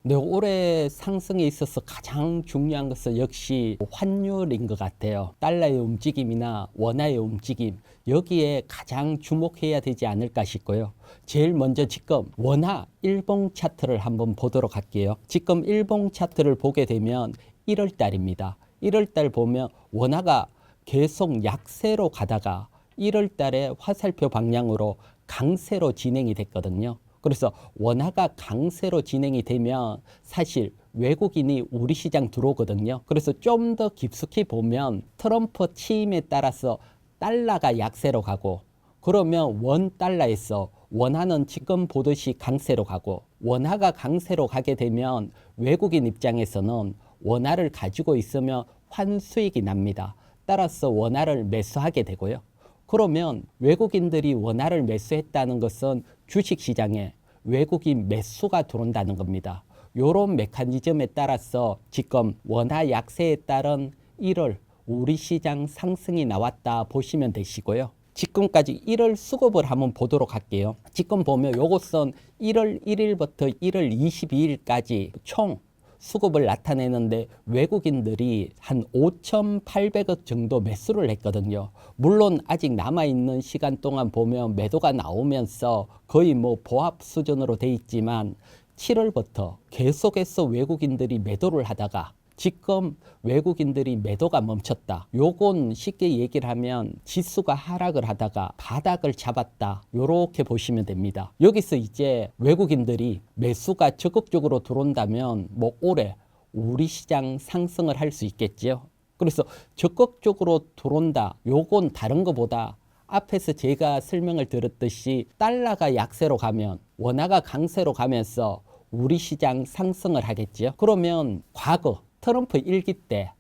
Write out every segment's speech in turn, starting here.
네, 올해 상승에 있어서 가장 중요한 것은 역시 환율인 것 같아요. 달러의 움직임이나 원화의 움직임, 여기에 가장 주목해야 되지 않을까 싶고요. 제일 먼저 지금 원화 일봉 차트를 한번 보도록 할게요. 지금 일봉 차트를 보게 되면 1월 달입니다. 1월 달 보면 원화가 계속 약세로 가다가 1월 달에 화살표 방향으로 강세로 진행이 됐거든요. 그래서 원화가 강세로 진행이 되면 사실 외국인이 우리 시장 들어오거든요. 그래서 좀 더 깊숙이 보면 트럼프 취임에 따라서 달러가 약세로 가고, 그러면 원 달러에서 원화는 지금 보듯이 강세로 가고, 원화가 강세로 가게 되면 외국인 입장에서는 원화를 가지고 있으면 환수익이 납니다. 따라서 원화를 매수하게 되고요. 그러면 외국인들이 원화를 매수했다는 것은 주식시장에 외국인 매수가 들어온다는 겁니다. 이런 메커니즘에 따라서 지금 원화 약세에 따른 1월 우리 시장 상승이 나왔다 보시면 되시고요. 지금까지 1월 수급을 한번 보도록 할게요. 지금 보면 이것은 1월 1일부터 1월 22일까지 총 수급을 나타내는데 외국인들이 한 5,800억 정도 매수를 했거든요. 물론 아직 남아있는 시간 동안 보면 매도가 나오면서 거의 뭐 보합 수준으로 돼 있지만 7월부터 계속해서 외국인들이 매도를 하다가 지금 외국인들이 매도가 멈췄다. 요건 쉽게 얘기를 하면 지수가 하락을 하다가 바닥을 잡았다. 요렇게 보시면 됩니다. 여기서 이제 외국인들이 매수가 적극적으로 들어온다면 뭐 올해 우리 시장 상승을 할 수 있겠죠. 그래서 적극적으로 들어온다. 요건 다른 것보다 앞에서 제가 설명을 드렸듯이 달러가 약세로 가면 원화가 강세로 가면서 우리 시장 상승을 하겠죠. 그러면 과거 트럼프 일기 때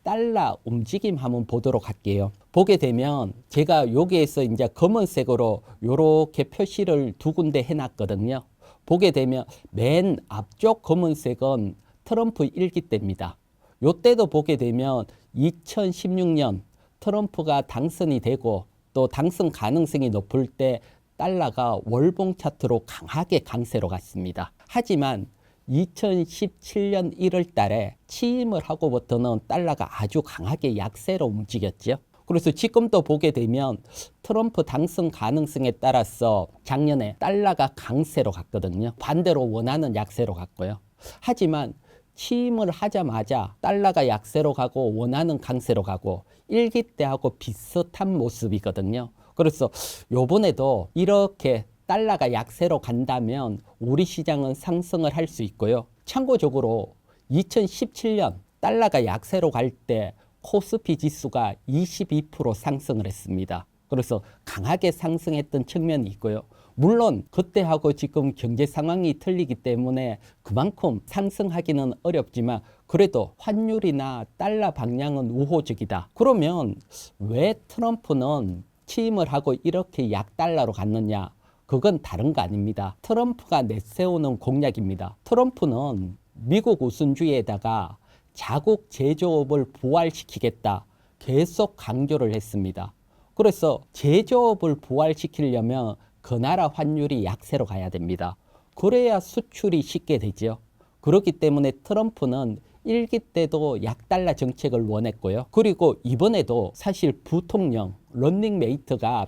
달러 움직임 한번 보도록 할게요. 보게 되면 제가 여기에서 이제 검은색으로 이렇게 표시를 두 군데 해놨거든요. 보게 되면 맨 앞쪽 검은색은 트럼프 일기 때입니다. 요때도 보게 되면 2016년 트럼프가 당선이 되고 또 당선 가능성이 높을 때 달러가 월봉 차트로 강하게 강세로 갔습니다. 하지만 2017년 1월 달에 취임을 하고부터는 달러가 아주 강하게 약세로 움직였죠. 그래서 지금도 보게 되면 트럼프 당선 가능성에 따라서 작년에 달러가 강세로 갔거든요. 반대로 원화는 약세로 갔고요. 하지만 취임을 하자마자 달러가 약세로 가고 원화는 강세로 가고 일기 때하고 비슷한 모습이거든요. 그래서 요번에도 이렇게 달러가 약세로 간다면 우리 시장은 상승을 할 수 있고요. 참고적으로 2017년 달러가 약세로 갈 때 코스피 지수가 22% 상승을 했습니다. 그래서 강하게 상승했던 측면이 있고요. 물론 그때하고 지금 경제 상황이 틀리기 때문에 그만큼 상승하기는 어렵지만 그래도 환율이나 달러 방향은 우호적이다. 그러면 왜 트럼프는 취임을 하고 이렇게 약달러로 갔느냐? 그건 다른 거 아닙니다. 트럼프가 내세우는 공약입니다. 트럼프는 미국 우선주의에다가 자국 제조업을 부활시키겠다. 계속 강조를 했습니다. 그래서 제조업을 부활시키려면 그 나라 환율이 약세로 가야 됩니다. 그래야 수출이 쉽게 되죠. 그렇기 때문에 트럼프는 일기 때도 약달러 정책을 원했고요. 그리고 이번에도 사실 부통령 런닝메이트가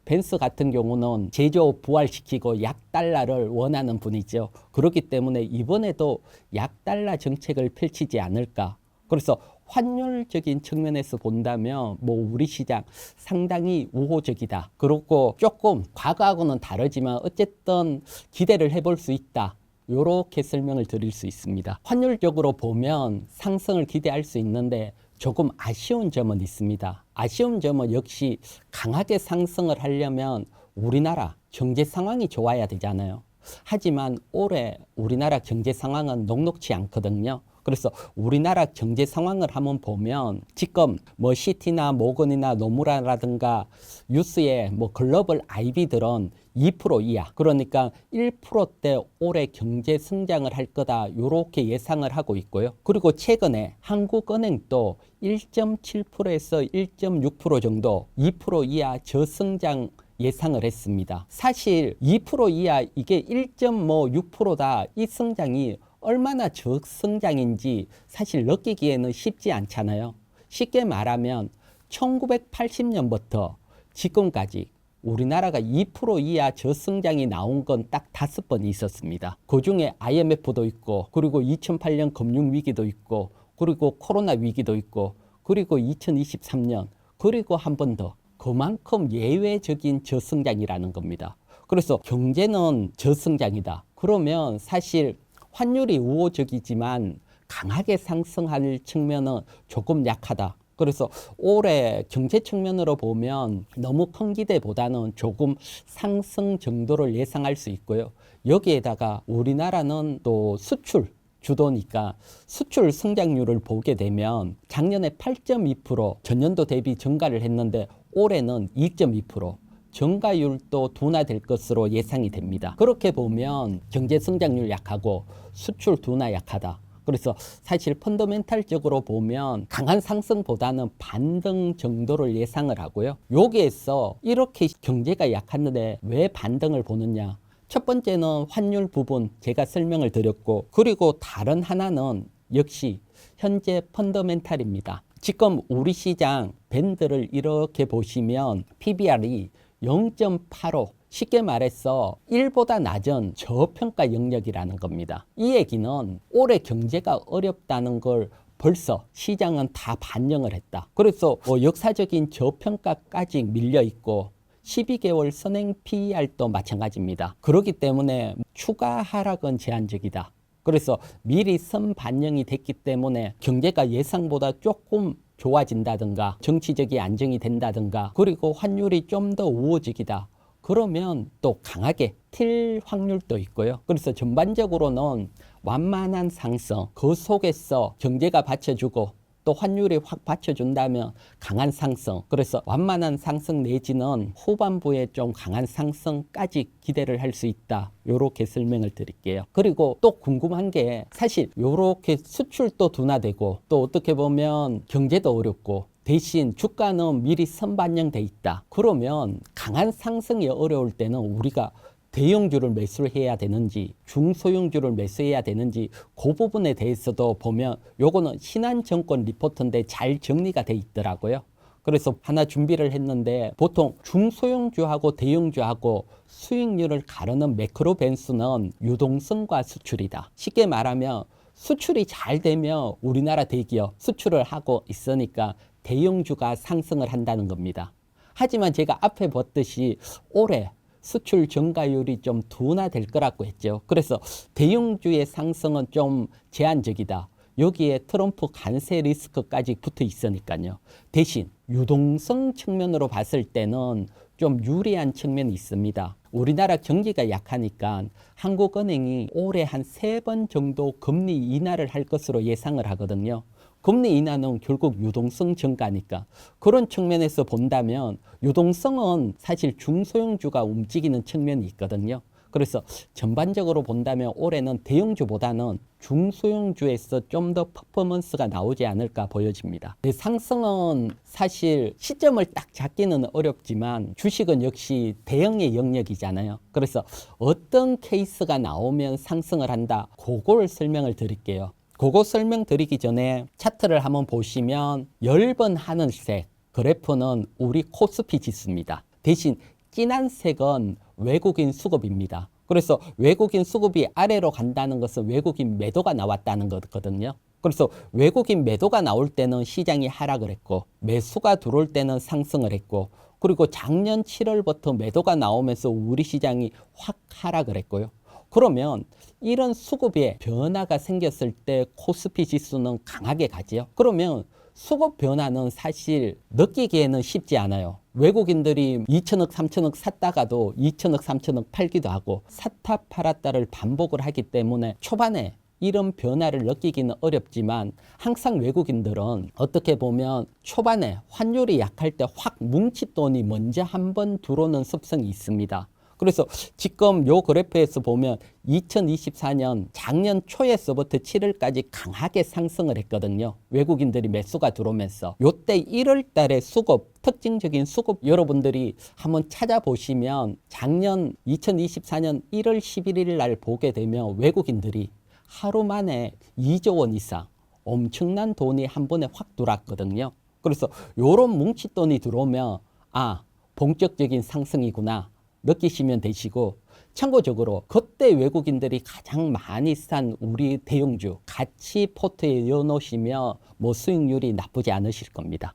벤스 같은 경우는 제조업 부활시키고 약달러를 원하는 분이죠. 그렇기 때문에 이번에도 약달러 정책을 펼치지 않을까. 그래서 환율적인 측면에서 본다면 뭐 우리 시장 상당히 우호적이다. 그렇고 조금 과거하고는 다르지만 어쨌든 기대를 해볼 수 있다. 이렇게 설명을 드릴 수 있습니다. 환율적으로 보면 상승을 기대할 수 있는데 조금 아쉬운 점은 있습니다. 아쉬운 점은 역시 강하게 상승을 하려면 우리나라 경제 상황이 좋아야 되잖아요. 하지만 올해 우리나라 경제 상황은 녹록치 않거든요. 그래서 우리나라 경제 상황을 한번 보면 지금 뭐 시티나 모건이나 노무라라든가 뉴스에 뭐 글로벌 IB들은 2% 이하, 그러니까 1%대 올해 경제 성장을 할 거다 이렇게 예상을 하고 있고요. 그리고 최근에 한국은행도 1.7%에서 1.6% 정도 2% 이하 저성장 예상을 했습니다. 사실 2% 이하 이게 1.6%다. 이 성장이 얼마나 저성장인지 사실 느끼기에는 쉽지 않잖아요. 쉽게 말하면 1980년부터 지금까지 우리나라가 2% 이하 저성장이 나온 건 딱 5번 있었습니다. 그 중에 IMF도 있고, 그리고 2008년 금융위기도 있고, 그리고 코로나 위기도 있고, 그리고 2023년, 그리고 한 번 더. 그만큼 예외적인 저성장이라는 겁니다. 그래서 경제는 저성장이다. 그러면 사실 환율이 우호적이지만 강하게 상승할 측면은 조금 약하다. 그래서 올해 경제 측면으로 보면 너무 큰 기대보다는 조금 상승 정도를 예상할 수 있고요. 여기에다가 우리나라는 또 수출 주도니까 수출 성장률을 보게 되면 작년에 8.2% 전년도 대비 증가를 했는데 올해는 2.2%. 증가율도 둔화될 것으로 예상이 됩니다. 그렇게 보면 경제 성장률 약하고 수출 둔화 약하다. 그래서 사실 펀더멘탈적으로 보면 강한 상승보다는 반등 정도를 예상을 하고요. 여기에서 이렇게 경제가 약한데 왜 반등을 보느냐? 첫 번째는 환율 부분 제가 설명을 드렸고, 그리고 다른 하나는 역시 현재 펀더멘탈입니다. 지금 우리 시장 밴드를 이렇게 보시면 PBR이 0.85, 쉽게 말해서 1보다 낮은 저평가 영역이라는 겁니다. 이 얘기는 올해 경제가 어렵다는 걸 벌써 시장은 다 반영을 했다. 그래서 역사적인 저평가까지 밀려 있고 12개월 선행 PER도 마찬가지입니다. 그렇기 때문에 추가 하락은 제한적이다. 그래서 미리 선반영이 됐기 때문에 경제가 예상보다 조금 좋아진다든가 정치적인 안정이 된다든가 그리고 환율이 좀 더 우호적이다. 그러면 또 강하게 튈 확률도 있고요. 그래서 전반적으로는 완만한 상승, 그 속에서 경제가 받쳐주고 또 환율이 확 받쳐준다면 강한 상승, 그래서 완만한 상승 내지는 후반부에 좀 강한 상승까지 기대를 할 수 있다. 요렇게 설명을 드릴게요. 그리고 또 궁금한 게 사실 요렇게 수출도 둔화되고 또 어떻게 보면 경제도 어렵고 대신 주가는 미리 선반영돼 있다. 그러면 강한 상승이 어려울 때는 우리가 대형주를 매수를 해야 되는지 중소형주를 매수해야 되는지 그 부분에 대해서도 보면 요거는 신한증권 리포트인데 잘 정리가 돼 있더라고요. 그래서 하나 준비를 했는데 보통 중소형주하고 대형주하고 수익률을 가르는 매크로 변수는 유동성과 수출이다. 쉽게 말하면 수출이 잘 되면 우리나라 대기업 수출을 하고 있으니까 대형주가 상승을 한다는 겁니다. 하지만 제가 앞에 봤듯이 올해 수출 증가율이 좀 둔화될 거라고 했죠. 그래서 대형주의 상승은 좀 제한적이다. 여기에 트럼프 관세 리스크까지 붙어 있으니까요. 대신 유동성 측면으로 봤을 때는 좀 유리한 측면이 있습니다. 우리나라 경기가 약하니까 한국은행이 올해 한 3번 정도 금리 인하를 할 것으로 예상을 하거든요. 금리 인하는 결국 유동성 증가니까 그런 측면에서 본다면 유동성은 사실 중소형주가 움직이는 측면이 있거든요. 그래서 전반적으로 본다면 올해는 대형주보다는 중소형주에서 좀 더 퍼포먼스가 나오지 않을까 보여집니다. 상승은 사실 시점을 딱 잡기는 어렵지만 주식은 역시 대형의 영역이잖아요. 그래서 어떤 케이스가 나오면 상승을 한다, 그걸 설명을 드릴게요. 그거 설명드리기 전에 차트를 한번 보시면 10번 하늘색 그래프는 우리 코스피 지수입니다. 대신 진한 색은 외국인 수급입니다. 그래서 외국인 수급이 아래로 간다는 것은 외국인 매도가 나왔다는 거거든요. 그래서 외국인 매도가 나올 때는 시장이 하락을 했고 매수가 들어올 때는 상승을 했고 그리고 작년 7월부터 매도가 나오면서 우리 시장이 확 하락을 했고요. 그러면 이런 수급에 변화가 생겼을 때 코스피 지수는 강하게 가지요. 그러면 수급 변화는 사실 느끼기에는 쉽지 않아요. 외국인들이 2천억, 3천억 샀다가도 2천억, 3천억 팔기도 하고 샀다 팔았다를 반복을 하기 때문에 초반에 이런 변화를 느끼기는 어렵지만 항상 외국인들은 어떻게 보면 초반에 환율이 약할 때 확 뭉칫돈이 먼저 한번 들어오는 습성이 있습니다. 그래서 지금 요 그래프에서 보면 2024년 작년 초에서부터 7월까지 강하게 상승을 했거든요. 외국인들이 매수가 들어오면서 요때 1월 달에 수급, 특징적인 수급 여러분들이 한번 찾아보시면 작년 2024년 1월 11일 날 보게 되면 외국인들이 하루 만에 2조 원 이상 엄청난 돈이 한 번에 확 들어왔거든요. 그래서 요런 뭉칫돈이 들어오면 아, 본격적인 상승이구나 느끼시면 되시고, 참고적으로 그때 외국인들이 가장 많이 산 우리 대형주 같이 포트에 넣어 놓으시면 뭐 수익률이 나쁘지 않으실 겁니다.